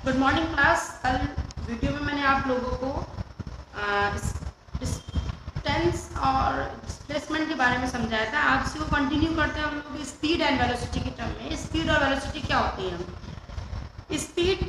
Good morning class. कल video में मैंने आप लोगों को डिस्टेंस और डिस्प्लेसमेंट के बारे में समझाया था। आज से वो कंटिन्यू करते हैं हम लोग स्पीड एंड वेलोसिटी के टर्म में। स्पीड और वेलोसिटी क्या होती है? स्पीड,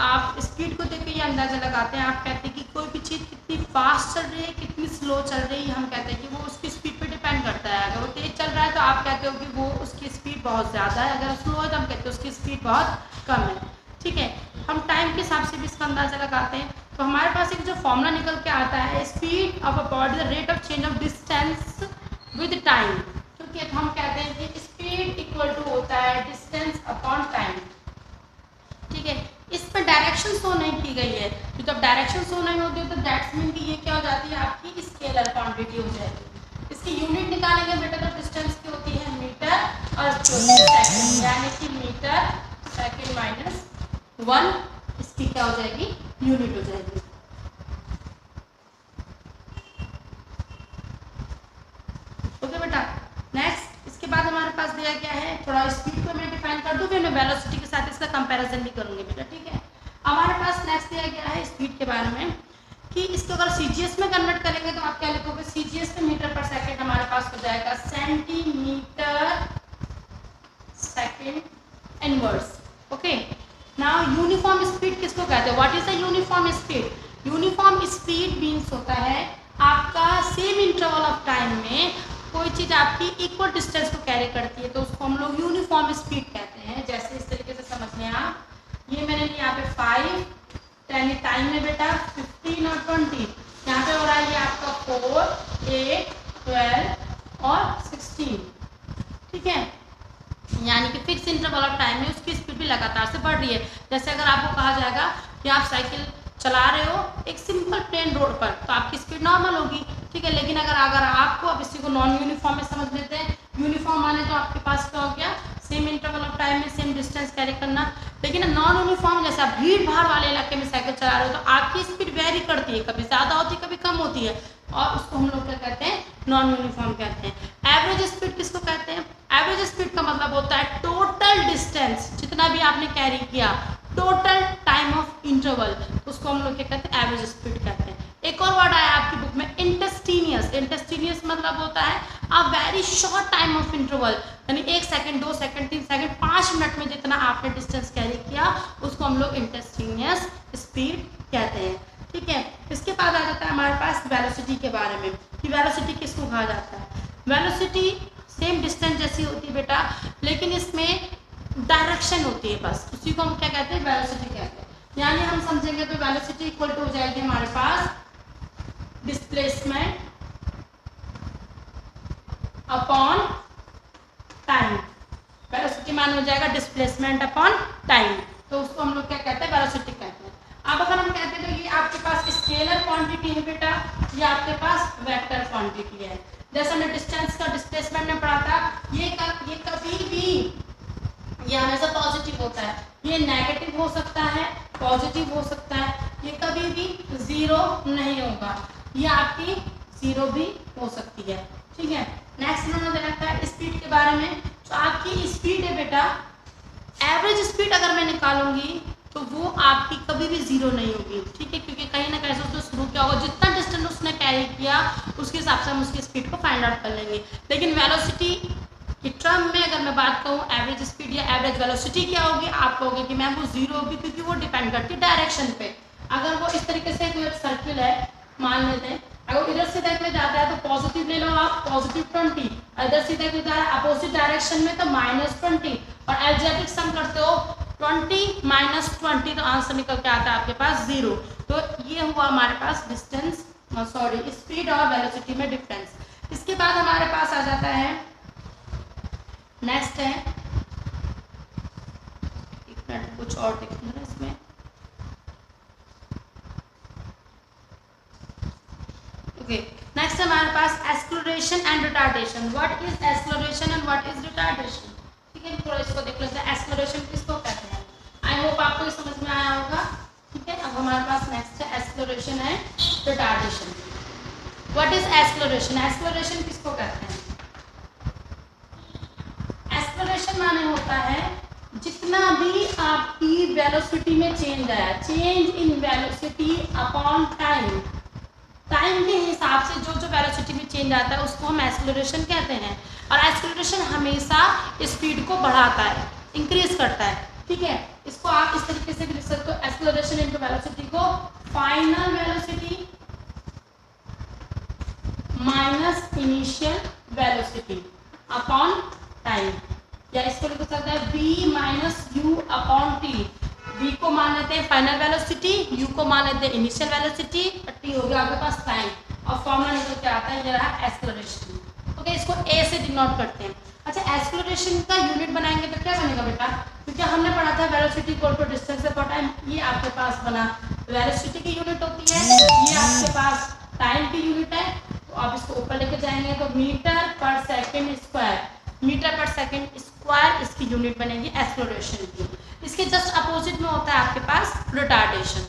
आप स्पीड को देख के ये अंदाज़ा लगाते हैं, आप कहते हैं कि कोई भी चीज़ कितनी फास्ट चल रही है, कितनी स्लो चल रही है। हम कहते हैं कि वो उसकी स्पीड पे डिपेंड करता है। अगर वो तेज़ चल रहा है तो आप कहते हो कि वो उसकी स्पीड बहुत ज़्यादा है, अगर स्लो है तो हम कहते हैं उसकी स्पीड बहुत कम है। ठीक है, हम टाइम के हिसाब से भी इसका अंदाज़ा लगाते हैं। तो हमारे पास एक जो फॉर्मूला निकल के आता है, speed of a body the rate of change of distance with time. क्योंकि हम कहते हैं कि स्पीड इक्वल टू होता है डिस्टेंस अपॉन टाइम। ठीक है, इसमें डायरेक्शन शो नहीं की गई है, तो जब डायरेक्शन शो नहीं होती है तो दैट्स मीन कि ये क्या हो जाती है, आपकी स्केलर क्वांटिटी हो जाएगी। इसकी यूनिट निकालेंगे बेटा तो डिस्टेंस की होती है मीटर और सेकंड, यानी कि मीटर सेकंड माइनस 1 इसकी क्या हो जाएगी, यूनिट हो जाएगी। ओके बेटा, नेक्स्ट इसके बाद हमारे पास दिया गया है, थोड़ा स्पीड को मैं डिफाइन कर दूं, फिर मैं वेलोसिटी के साथ इसका कंपैरिजन भी करूंगी बेटा। ठीक है, हमारे पास नेक्स्ट दिया गया है स्पीड के बारे में कि इसको अगर सीजीएस में कन्वर्ट करेंगे तो आप क्या लिखोगे, सीजीएस में मीटर पर सेकंड हमारे पास हो जाएगा centimetre second inverse. Okay, now uniform speed किसको कहते हैं? What is the uniform speed? Uniform speed means होता है आपका सेम इंटरवल ऑफ टाइम में कोई चीज़ आपकी इक्वल डिस्टेंस को कैरी करती है तो उसको हम लोग यूनिफॉर्म स्पीड कहते हैं। जैसे इस तरीके से समझ लें आप, ये मैंने लिया यहाँ पे 5 यानी टाइम में बेटा 15 और 20, यहाँ पे हो रहा है ये आपका 4 8 12 और 16। ठीक है, यानी कि फिक्स इंटरवल ऑफ टाइम में उसकी स्पीड भी लगातार से बढ़ रही है। जैसे अगर आपको कहा जाएगा कि आप साइकिल चला रहे हो एक सिंपल प्लेन रोड पर तो आपकी स्पीड नॉर्मल होगी। ठीक है, लेकिन अगर आपको अब इसी को नॉन यूनिफॉर्म में समझ लेते हैं। यूनिफॉर्म माने तो आपके पास क्या हो गया, सेम इंटरवल ऑफ टाइम में सेम डिस्टेंस कैरी करना। लेकिन नॉन यूनिफॉर्म जैसे आप भीड़ भाड़ वाले इलाके में साइकिल चला रहे हो तो आपकी स्पीड वेरी करती है, कभी ज़्यादा होती है कभी कम होती है, और उसको हम लोग क्या कहते हैं, नॉन यूनिफॉर्म कहते हैं। एवरेज स्पीड किसको कहते हैं? एवरेज स्पीड का मतलब होता है टोटल डिस्टेंस, जितना भी आपने कैरी किया, टोटल टाइम ऑफ इंटरवल, उसको हम लोग क्या कहते हैं, एवरेज स्पीड कहते हैं। एक और वर्ड आया आपकी बुक में इंटस्टीनियस। इंटस्टीनियस मतलब होता है a very short time of interval, यानी 1 सेकंड 2 सेकंड 3 सेकंड 5 मिनट में जितना आपने डिस्टेंस कैरी किया उसको हम लोग इंटस्टीनियस स्पीड कहते हैं। ठीक है, इसके बाद आ जाता है हमारे पास वेलोसिटी के बारे में कि वेलोसिटी किसको कहा जाता है। वेलोसिटी सेम डिस्टेंस जैसी होती है बेटा, लेकिन इसमें डायरेक्शन होती है, बस उसी को हम क्या कहते हैं, वेलोसिटी कहते हैं। यानी हम समझेंगे तो वेलोसिटी इक्वल टू हो जाएगी हमारे पास डिस्प्लेसमेंट अपॉन टाइम। वेलोसिटी मान हो जाएगा डिस्प्लेसमेंट अपॉन टाइम, तो उसको हम लोग क्या कहते हैं, वेलोसिटी कहते हैं। अब अगर हम कहते हैं तो ये आपके पास स्केलर क्वांटिटी है बेटा, ये आपके पास वेक्टर क्वांटिटी है। जैसे हमने डिस्टेंस का डिस्प्लेसमेंट में पढ़ा था, ये कभी भी ये हमेशा पॉजिटिव होता है, ये नेगेटिव हो सकता है, पॉजिटिव हो सकता है, ये कभी भी जीरो नहीं होगा, ये आपकी जीरो भी हो सकती है। ठीक है, नेक्स्ट उन्होंने दे रखा है स्पीड के बारे में। तो आपकी स्पीड है बेटा, एवरेज स्पीड अगर मैं निकालूंगी तो वो आपकी कभी भी जीरो नहीं होगी। ठीक है, क्योंकि कहीं ना कहीं से उसने शुरू किया होगा, जितना डिस्टेंस उसने कैरी किया उसके हिसाब से हम उसकी स्पीड को फाइंड आउट कर लेंगे। लेकिन वेलोसिटी की टर्म में अगर मैं बात करूँ एवरेज स्पीड या एवरेज वेलोसिटी क्या होगी, आप कहोगे कि मैम वो जीरो होगी, क्योंकि वो डिपेंड करती है डायरेक्शन पे। अगर वो इस तरीके से कोई सर्किल है, मान लेते हैं अगर इधर से देखने जाता है तो पॉजिटिव ले लो आप, पॉजिटिव 20, इधर से देखने जा रहा है अपोजिट डायरेक्शन में तो -20, और एल्जेब्रिक सम करते हो 20 माइनस 20 तो आंसर निकल के आता है आपके पास 0। तो ये हुआ हमारे पास डिस्टेंस, सॉरी स्पीड और वेलोसिटी में डिफरेंस। इसके बाद हमारे पास आ जाता है नेक्स्ट है, एक मिनट कुछ और देखूंगा इसमें। ओके, नेक्स्ट हमारे पास acceleration and retardation. What is acceleration and what is retardation? ठीक है, थोड़ा इसको देख लेते हैं, एक्सेलरेशन किसको कहते हैं। आई होप आपको समझ में आया होगा। ठीक है, अब हमारे पास नेक्स्ट है acceleration and retardation. What is acceleration? Acceleration किसको कहते हैं? एक्सेलरेशन माने होता है जितना भी आपकी वेलोसिटी में चेंज आया, change in velocity upon time, time के हिसाब से जो जो वेलोसिटी में चेंज आता है उसको हम एक्सेलरेशन कहते हैं। और एक्सेलरेशन हमेशा स्पीड को बढ़ाता है, इंक्रीज करता है, ठीक है। इसको आप इस तरीके से भी लिख सकते हो, एक्सेलरेशन इनटू वेलोसिटी को final velocity minus initial velocity upon time, या इसको लिख सकते हैं v minus u upon T. v को मान लेते हैं फाइनल वेलोसिटी, u को मान लेते हैं इनिशियल वेलोसिटी, t हो गया आपके पास टाइम, और फॉर्मूला निकल के आता है ये रहा एक्सेलरेशन। ओके, इसको a से डिनोट करते हैं। अच्छा, एक्सेलरेशन का यूनिट बनाएंगे तो क्या बनेगा बेटा, क्योंकि हमने पढ़ा था velocity equal to distance upon time, ये आपके पास बना वेलोसिटी की यूनिट होती है, ये आपके पास टाइम की यूनिट है। तो आप इसको ऊपर लेके जाएंगे तो मीटर पर सेकेंड स्क्वायर, मीटर पर सेकेंड स्क्वायर इसकी यूनिट बनेगी एक्सेलरेशन की। इसके जस्ट अपोजिट में होता है आपके पास रिटार्डेशन।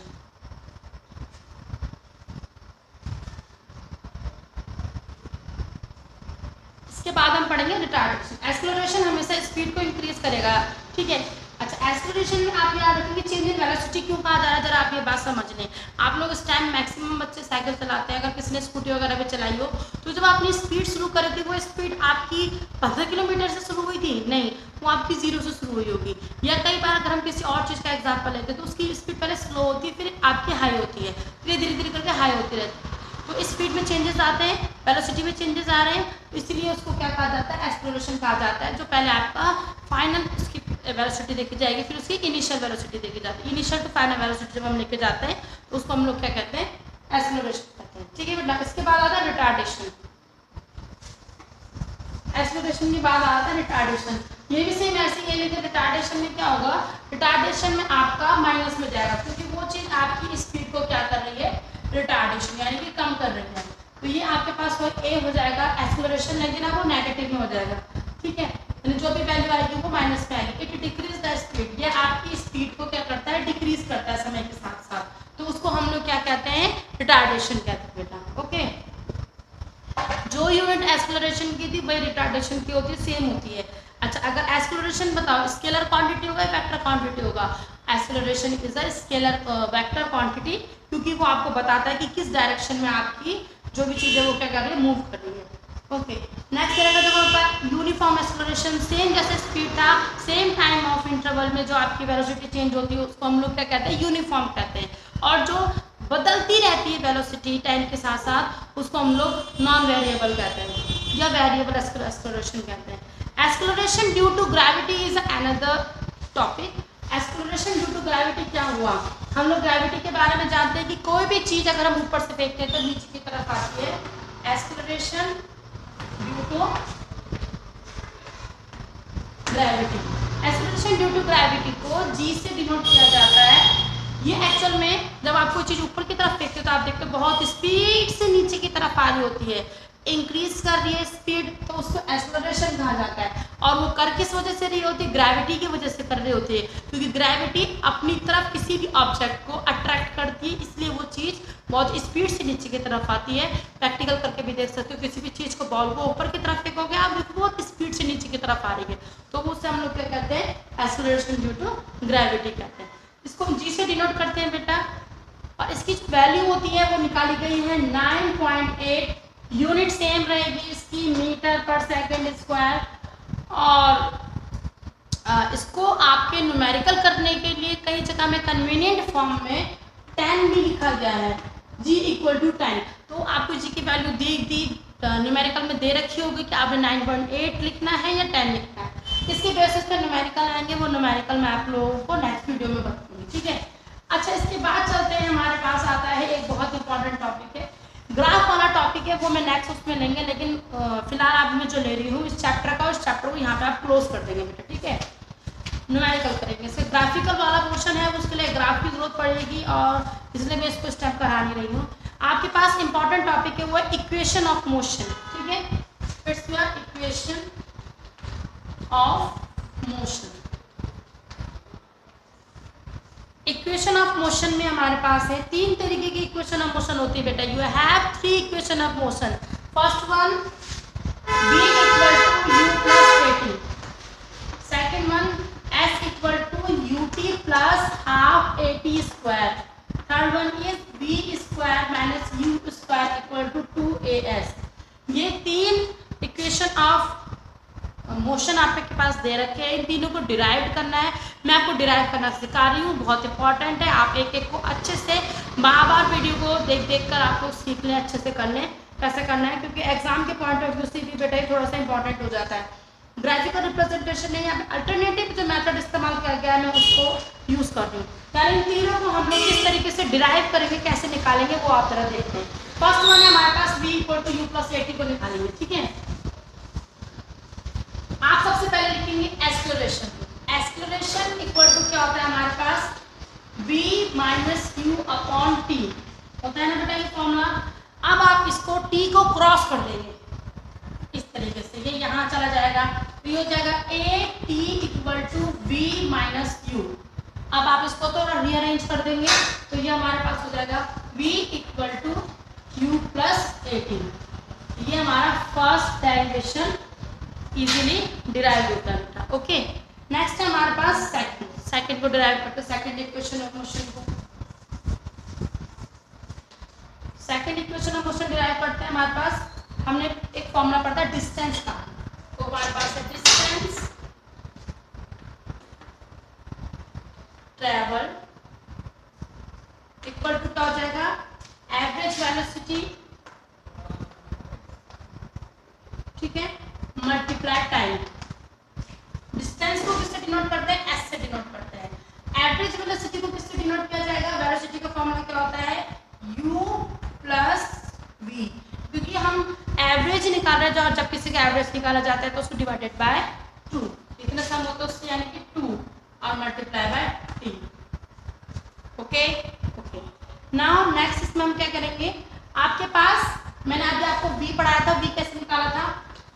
इसके बाद हम पढ़ेंगे रिटार्डेशन। एक्सेलरेशन हमेशा स्पीड को इंक्रीज करेगा, ठीक है। अच्छा, एक्सेलरेशन में आप याद रखेंगे चेंज इन वेलोसिटी क्यों कहा जा रहा है, जरा आप ये बात समझ लें। आप लोग इस टाइम मैक्सिमम बच्चे साइकिल चलाते हैं, अगर किसी ने स्कूटी वगैरह भी चलाई हो, तो जब आपने स्पीड शुरू करी थी वो स्पीड आपकी 15 किलोमीटर से शुरू हुई थी, नहीं, वो आपकी 0 से शुरू हुई होगी। या कई बार अगर हम किसी और चीज़ का एग्जाम्पल लेते हैं तो उसकी स्पीड पहले स्लो होती है, फिर आपकी हाई होती है, फिर धीरे धीरे करके हाई होती रहती है। तो स्पीड में चेंजेस आते हैं, वेलोसिटी में चेंजेस आ रहे हैं, तो इसलिए उसको क्या कहा जाता है, एक्सेलरेशन कहा जाता है। जो पहले आपका फाइनल उसकी वेलोसिटी देखी जाएगी, फिर उसकी इनिशियल वेलोसिटी देखी जाती है। इनिशियल टू फाइनल वेलोसिटी जब हम लेके जाते हैं तो उसको हम लोग क्या कहते हैं, एक्सेलरेशन कहते हैं, ठीक है बेटा। इसके बाद आता है रिटार्डेशन। एक्सेलरेशन के बाद आता है रिटार्डेशन। ये भी सेम ऐसे ही है, लेकिन रिटार्डेशन में क्या होगा, रिटार्डेशन में आपका माइनस में जाएगा, क्योंकि वो चीज़ आपकी स्पीड को क्या कर रही है, रिटार्डेशन यानी कि कम कर रही है। तो ये आपके पास वो ए हो जाएगा एक्सेलरेशन, लेकिन वो नेगेटिव में हो जाएगा, ठीक है, यानी जो भी वैल्यू आएगी वो माइनस में आएगी। इट डिक्रीज द स्पीड, ये आपकी स्पीड को क्या करता है, डिक्रीज करता है समय के साथ साथ, तो उसको हम लोग क्या कहते हैं, रिटार्डेशन कहते हैं बेटा। ओके, जो यूनिट एक्सेलरेशन की थी वही रिटार्डेशन की होती है, सेम होती है। अच्छा, अगर एक्सेलरेशन बताओ स्केलर क्वांटिटी होगा या वेक्टर क्वांटिटी होगा, acceleration is a scalar vector quantity, क्योंकि वो आपको बताता है कि किस डायरेक्शन में आपकी जो भी चीज़ है वो क्या कर रही है, मूव कर रही है। ओके, नेक्स्ट रहेगा देखो ऊपर यूनिफॉर्म एक्सेलरेशन, सेम जैसे स्पीड था, सेम टाइम ऑफ इंटरवल में जो आपकी वेलोसिटी चेंज होती है उसको हम लोग क्या कहते हैं, यूनिफॉर्म कहते हैं। और जो बदलती रहती है वेलोसिटी टाइम के साथ साथ उसको हम लोग नॉन वेरिएबल कहते हैं या वेरिएबल एक्सेलरेशन कहते हैं। Acceleration due to gravity is another topic. Acceleration due to gravity क्या हुआ, हम लोग ग्रेविटी के बारे में जानते हैं कि कोई भी चीज़ अगर हम ऊपर से फेंकते हैं तो नीचे की तरफ आती है। Acceleration due to gravity, acceleration due to gravity को जी से डिनोट किया जाता है। ये एक्चुअल में जब आप कोई चीज़ ऊपर की तरफ फेंकते हो तो आप देखते हो बहुत स्पीड से नीचे की तरफ आ रही होती है, इंक्रीज कर रही है स्पीड, तो उसको एक्सेलरेशन कहा जाता है। और वो कर किस वजह से रही होती है, ग्रेविटी की वजह से कर रही होती है, क्योंकि ग्रेविटी अपनी तरफ किसी भी ऑब्जेक्ट को अट्रैक्ट करती है, इसलिए वो चीज़ बहुत स्पीड से नीचे की तरफ आती है। प्रैक्टिकल करके भी देख सकते हो, किसी भी चीज़ को बॉल को ऊपर की तरफ फेंकोगे आप देखो बहुत स्पीड से नीचे की तरफ आ रही है, तो उससे हम लोग क्या कहते हैं, एक्सेलरेशन ड्यू टू ग्रेविटी कहते हैं। इसको जी से डिनोट करते हैं बेटा, और इसकी वैल्यू होती है वो निकाली गई है 9.8, यूनिट सेम रहेगी इसकी मीटर पर सेकेंड स्क्वायर। और इसको आपके न्यूमेरिकल करने के लिए कई जगह में कन्वीनियंट फॉर्म में 10 भी लिखा गया है, जी इक्वल टू 10। तो आपको जी की वैल्यू दी न्यूमेरिकल में दे रखी होगी कि आपने 9.8 लिखना है या 10 लिखना है। इसके बेसिस पर न्यूमेरिकल आएंगे, वो न्यूमेरिकल मैं आप लोगों को नेक्स्ट वीडियो में बताऊंगी, ठीक है। अच्छा, इसके बाद चलते हैं, हमारे पास आता है एक बहुत इंपॉर्टेंट टॉपिक है, ग्राफ वाला टॉपिक है, वो मैं नेक्स्ट उसमें लेंगे, लेकिन फिलहाल आप मैं जो ले रही हूँ इस चैप्टर का, उस चैप्टर को यहाँ पे आप क्लोज कर देंगे बेटा, ठीक है। न्यूमेरिकल करेंगे, इससे ग्राफिकल वाला पोर्शन है उसके लिए ग्राफ की जरूरत पड़ेगी, और इसलिए मैं इसको स्टेप करा नहीं रही हूँ। आपके पास इंपॉर्टेंट टॉपिक है वो है इक्वेशन ऑफ मोशन, ठीक है, it's your equation of motion. Equation of motion में हमारे पास है 3 तरीके की इक्वेशन ऑफ मोशन होती है बेटा। You have 3 equation of motion. First one v equal to u plus at, second one s equal motion आपके पास दे रखे हैं, इन तीनों को डिराइव करना है। मैं आपको डिराइव करना सिखा रही हूँ, बहुत इंपॉर्टेंट है। आप एक एक को अच्छे से बार बार वीडियो को देख देख कर आप लोग सीख लें, अच्छे से कर लें कैसे करना है, क्योंकि एग्जाम के पॉइंट ऑफ व्यू से भी बेटा ये थोड़ा सा इंपॉर्टेंट हो जाता है। ग्राफिकल रिप्रेजेंटेशन में यहाँ पे अल्टरनेटिव जो मेथड इस्तेमाल किया गया है मैं उसको यूज कर रही हूँ। यानी इन तीनों को हम लोग किस तरीके से डिराइव करेंगे, कैसे निकालेंगे, वो आप जरा देखते हैं। फर्स्ट वन है हमारे पास v equal to u plus a t को निकालेंगे। ठीक है, आप सबसे पहले लिखेंगे एक्सलरेशन। एक्सलरेशन इक्वल टू क्या होता है हमारे पास v minus u upon T होता है ना बेटा ये फॉर्मूला। अब आप इसको t को क्रॉस कर देंगे इस तरीके से, ये यहाँ चला जाएगा तो ये हो जाएगा a t equal to v minus u. अब आप इसको तो रीअरेंज कर देंगे तो ये हमारे पास हो जाएगा v equal to u plus a t. ये हमारा फर्स्ट डेरिवेशन इजीली डिराइव होता है बेटा। ओके, नेक्स्ट है हमारे पास सेकंड को डिराइव करते हैं, सेकंड इक्वेशन ऑफ मोशन को। Second equation of motion derive करते हैं हमारे पास, हमने एक फॉर्मूला पढ़ा था डिस्टेंस का, तो हमारे पास है डिस्टेंस ट्रेवल इक्वल टू क्या हो जाएगा एवरेज वेलोसिटी, ठीक है, मल्टीप्लाई टाइम। डिस्टेंस को किससे डिनोट करते हैं, एस से डिनोट करते हैं। एवरेज वेलोसिटी को किससे डिनोट किया जाएगा, वेलोसिटी का फॉर्मूला क्या होता है u प्लस v, क्योंकि हम एवरेज निकाल रहे हैं, जब किसी का एवरेज निकाला जाता है तो उसको डिवाइडेड बाय 2, इतना सम होता है उससे, यानी कि 2 और multiply by t। Okay okay, now next इसमें हम क्या करेंगे, आपके पास मैंने अभी आपको v पढ़ाया था, v कैसे निकाला था,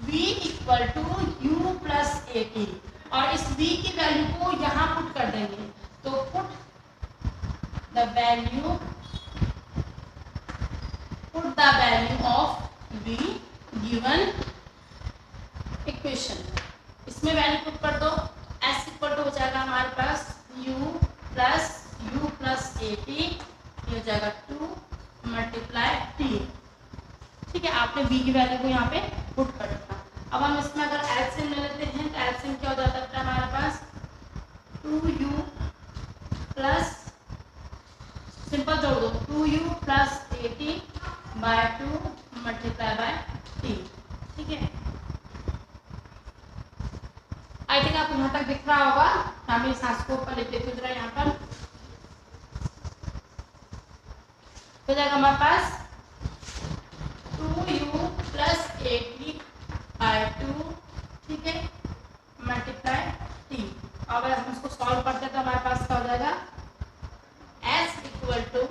v equal to u plus a t, और इस v की वैल्यू को यहाँ पुट कर देंगे, तो put the value of v given equation. इसमें वैल्यू पुट कर दो, s इक्वल टू हो जाएगा हमारे पास u प्लस एटी, ये हो जाएगा 2 मल्टीप्लाई t। ठीक है, आपने v की वैल्यू को यहाँ पे पुट कर रखा। अब हम इसमें अगर एलसीएम ले लेते हैं तो एलसीएम क्या हो जाता है हमारे पास 2u प्लस, सिंपल जोड़ दो 2u plus eighty bye 2 multiply by t। ठीक है, आई थिंक आपको यहाँ तक दिख रहा होगा। हम इस सांस को ऊपर लिख देते हैं, यहाँ पर हो जाएगा हमारे पास 2u प्लस एटी बाय 2, ठीक है, मल्टीप्लाई t। अब अगर हम इसको सॉल्व करते हैं तो हमारे पास क्या हो जाएगा s इक्वल टू,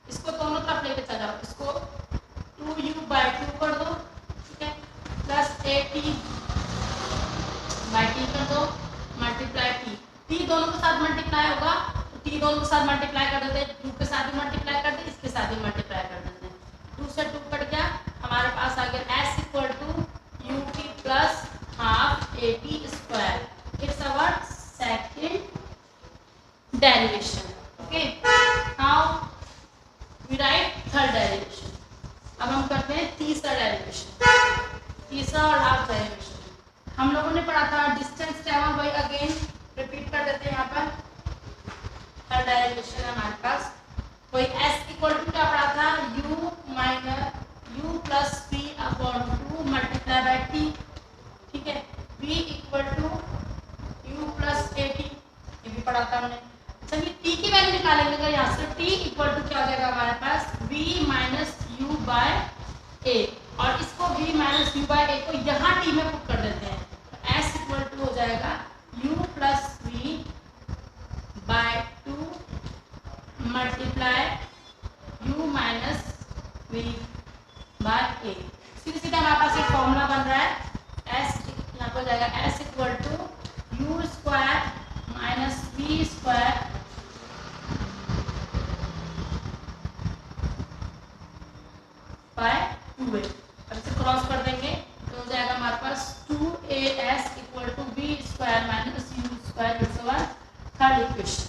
इसको दोनों तरफ लेके चल जाओ, इसको 2u बाय 2 कर दो, ठीक है, प्लस एटी बाय t कर दो, मल्टीप्लाई t दोनों के साथ मल्टीप्लाई होगा तो t दोनों के साथ मल्टीप्लाई कर देते हैं, 2 के साथ भी मल्टीप्लाई कर देते, इसके साथ भी मल्टीप्लाई कर देते हैं, 2 से 2 कट गया, हमारे पास आ गया s equal to u t plus half a t square. It's our second derivation. Okay, now we write third derivation. अब हम करते हैं तीसरा डेरिवेशन, तीसरा और लास्ट डेरिवेशन। हम लोगों ने पढ़ा था डिस्टेंस ट्रेवल, वही अगेन रिपीट कर देते हैं। यहाँ पर थर्ड डेरिवेशन है हमारे पास, वही s इक्वल टू क्या पढ़ा था u minus u plus v upon 2 multiply by t, ठीक है, v equal to u plus a t, ये भी पढ़ा था हमने। अच्छा, ये t की वैल्यू निकालेंगे अगर यहाँ से, t इक्वल टू क्या हो जाएगा हमारे पास v माइनस यू बाय ए, और इसको v माइनस यू बाय ए को यहाँ t में पुट कर देते हैं, तो s इक्वल टू हो जाएगा u plus v by 2 multiply u minus v by a. सीधे सीधा हमारे पास एक फॉर्मूला बन रहा है, s यहाँ पर हो जाएगा s equal to u square minus v square by 2a। अब इसे क्रॉस कर देंगे तो हो जाएगा हमारे पास 2as equal to v square minus u square, it's our third equation.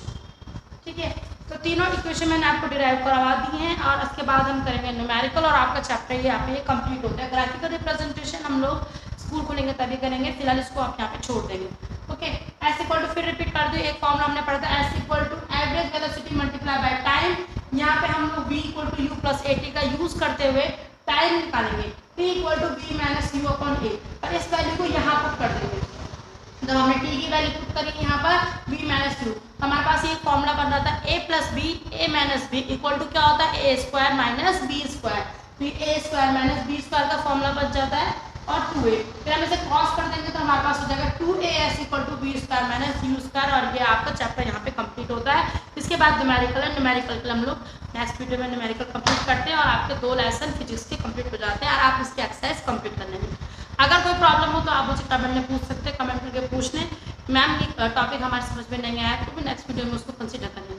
ठीक है, तो तीनों इक्वेशन मैंने आपको डिराइव करवा दी हैं, और उसके बाद हम करेंगे न्यूमेरिकल, और आपका चैप्टर यहाँ पे कंप्लीट होता है। ग्राफिकल रिप्रेजेंटेशन हम लोग स्कूल खोलेंगे तभी करेंगे, फिलहाल इसको आप यहाँ पे छोड़ देंगे। ओके, एस इक्वल टू, फिर रिपीट कर दो, एक फॉर्मूला हमने पढ़ा था, s equal to average velocity multiply by time. यहाँ पे हम लोग v equal to u plus a t का यूज करते हुए टाइम निकालेंगे, t equal to v minus u upon a, और इस वैल्यू को यहाँ पुट कर देंगे। जब हमने t की वैल्यू पुट करी यहाँ पर v माइनस यू, हमारे पास ये फॉर्मूला बन रहा था a plus b a minus b equal to क्या होता है a square minus b square, फिर a square minus b square का फॉर्मूला बच जाता है और 2a, फिर हम इसे क्रॉस कर देंगे तो हमारे पास हो जाएगा 2as equal to b square minus u square, और ये आपका चैप्टर यहाँ पे कंप्लीट होता है। इसके बाद न्यूमेरिकल है, न्यूमेरिकल के हम लोग नेक्स्ट वीडियो में न्यूमेरिकल कंप्लीट करते हैं और आपके 2 लेसन फिजिक्स के कंप्लीट हो जाते हैं और आप इसकी एक्सरसाइज कंप्लीट कर लेंगे। अगर कोई प्रॉब्लम हो तो आप मुझे कमेंट में पूछ सकते हैं, कमेंट करके पूछ लें। मैम ये टॉपिक हमारे समझ में नहीं आया तो भी नेक्स्ट वीडियो में उसको कंसिडर करेंगे।